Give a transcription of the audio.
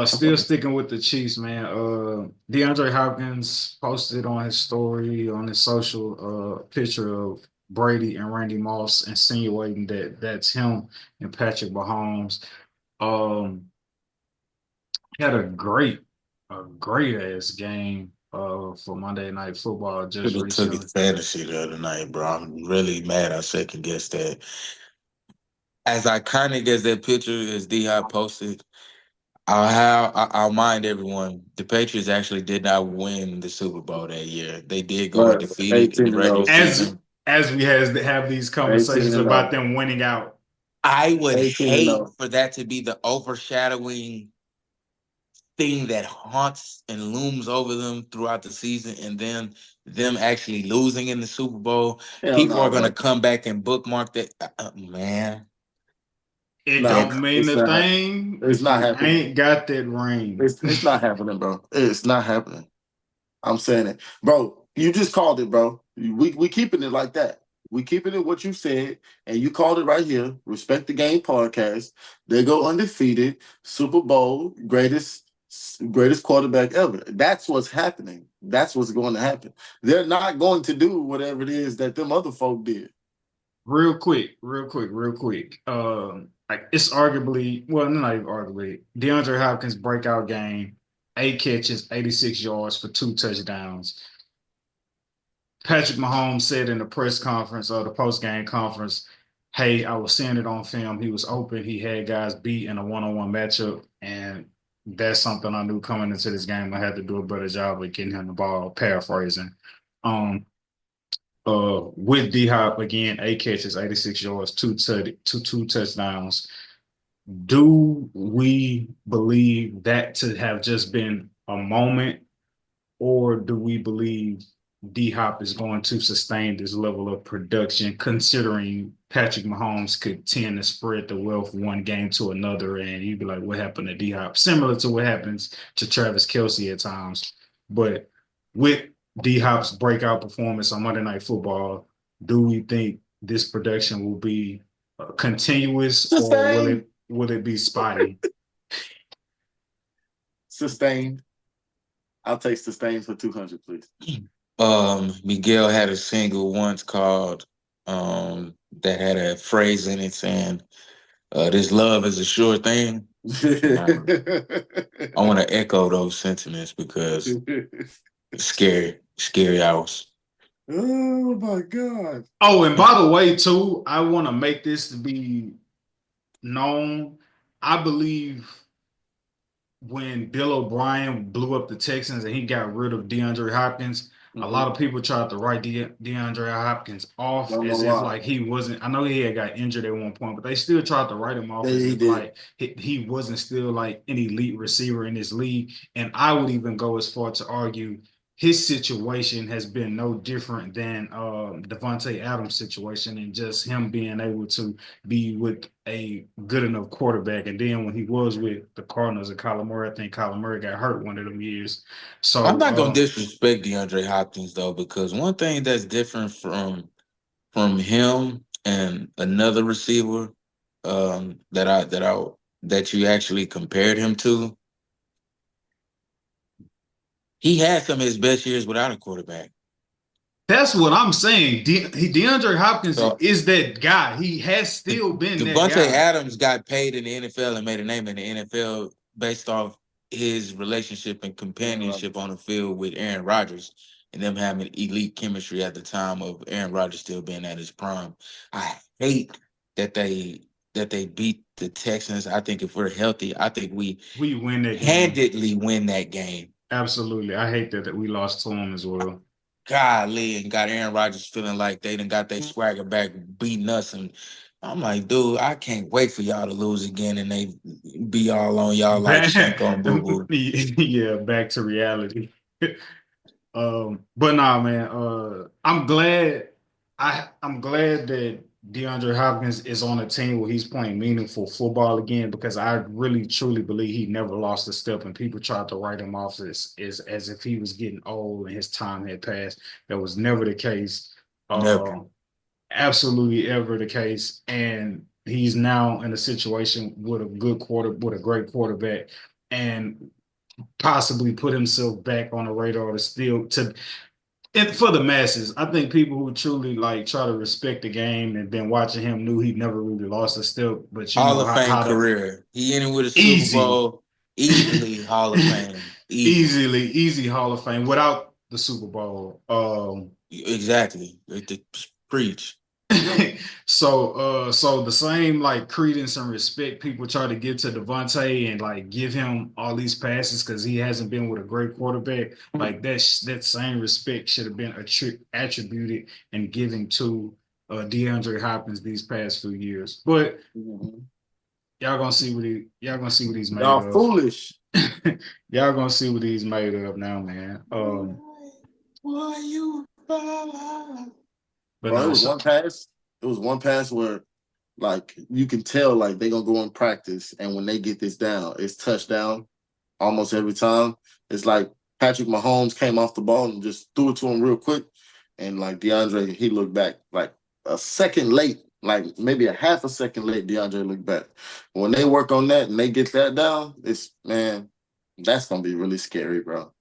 Still sticking with the Chiefs, man. DeAndre Hopkins posted on his story on his social picture of Brady and Randy Moss, insinuating that that's him and Patrick Mahomes. Um, had a great ass game for Monday Night Football Should just have took recently. it fantasy the other night, bro. I'm really mad I second guessed that. As iconic as that picture as D Hop posted, I'll mind everyone. The Patriots actually did not win the Super Bowl that year. They did go Right. undefeated in the 18 and regular 0. As season. we has to have these 18 conversations and about 0. them winning out. I would 18 and hate 0. for that to be the overshadowing thing that haunts and looms over them throughout the season, and then them actually losing in the Super Bowl. Hell People no, are going to bro. come back and bookmark that. Man, It No, that don't mean it's a not happening. thing It's if not you happening. ain't got that ring. It's not happening, bro. It's not happening. I'm saying it, bro. You just called it, bro. We keeping it like that. We keeping it what you said, and you called it right here. Respect the Game podcast. They go undefeated, Super Bowl, greatest quarterback ever. That's what's happening. That's what's going to happen. They're not going to do whatever it is that them other folk did. Real quick, real quick, real quick. Like it's arguably, well, not even arguably, DeAndre Hopkins breakout game, 8 catches, 86 yards for 2 touchdowns. Patrick Mahomes said in the press conference or the post game conference, "Hey, I was seeing it on film. He was open. He had guys beat in a one-on-one matchup, and that's something I knew coming into this game. I had to do a better job of getting him the ball." Paraphrasing. Um, with D Hop again, 8 catches, 86 yards, two touchdowns. Do we believe that to have just been a moment, or do we believe D Hop is going to sustain this level of production, considering Patrick Mahomes could tend to spread the wealth one game to another, and you'd be like, "What happened to D Hop?" Similar to what happens to Travis Kelsey at times, but with D Hop's breakout performance on Monday Night Football, do we think this production will be continuous, or Sustained, will it be spotty? sustained. I'll take sustained for 200, please. Miguel had a single once called that had a phrase in it saying, "This love is a sure thing." Um, I want to echo those sentiments because scary, scary hours. Oh my God. Oh, and by the way, too, I want to make this to be known. I believe when Bill O'Brien blew up the Texans and he got rid of DeAndre Hopkins, a lot Mhm. of people tried to write DeAndre Hopkins off Don't know as if why. like he wasn't. I know he had got injured at one point, but they still tried to write him off Yeah, as he if did. like he wasn't still like an elite receiver in this league. And I would even go as far to argue his situation has been no different than Devontae Adams' situation, and just him being able to be with a good enough quarterback. And then when he was with the Cardinals and Kyler Murray, I think Kyler Murray got hurt one of them years. I'm So not gonna disrespect DeAndre Hopkins though, because one thing that's different from him and another receiver that you actually compared him to, he had some of his best years without a quarterback. that's what I'm saying. DeAndre Hopkins So is that guy. He has still been that Devontae guy. Adams got paid in the NFL and made a name in the NFL based off his relationship and Aaron companionship Rodgers. on the field with Aaron Rodgers and them having elite chemistry at the time of Aaron Rodgers still being at his prime. I hate that they beat the Texans. I think if we're healthy, I think we We win that game. handedly win that game. Absolutely. I hate that we lost to him as well. Golly, and got Aaron Rodgers feeling like they done got their swagger back, beating us, and I'm like, dude, I can't wait for y'all to lose again, and they be all on y'all like Back, Shaq on Boo Boo. yeah, back to reality. But nah, man. I'm glad that DeAndre Hopkins is on a team where he's playing meaningful football again, because I really truly believe he never lost a step, and people tried to write him off as if he was getting old and his time had passed. That was never the case. Never. Uh, Absolutely ever the case. And he's now in a situation with a great quarterback. and possibly put himself back on the radar for the masses. I think people who truly like try to respect the game and been watching him knew he never really lost a step. But you Hall know of Fame how to career. He ended with a Super easy, Bowl. Easily Hall of Fame. Easy. easy Hall of Fame without the Super Bowl. Exactly. Preach. So the same like credence and respect people try to give to Devontae and like give him all these passes because he hasn't been with a great quarterback. Like that same respect should have been attributed and given to DeAndre Hopkins these past few years. But y'all gonna see what he's made Y'all of. foolish. Y'all gonna see what he's made of now, man. Why you But Bro, it no, was so, one pass. It was one pass where, like, you can tell, like, they're going to go in practice. And when they get this down, it's touchdown almost every time. It's like Patrick Mahomes came off the ball and just threw it to him real quick. And, like, DeAndre, he looked back like a second late, like maybe a half a second late, DeAndre looked back. When they work on that and they get that down, man, that's going to be really scary, bro.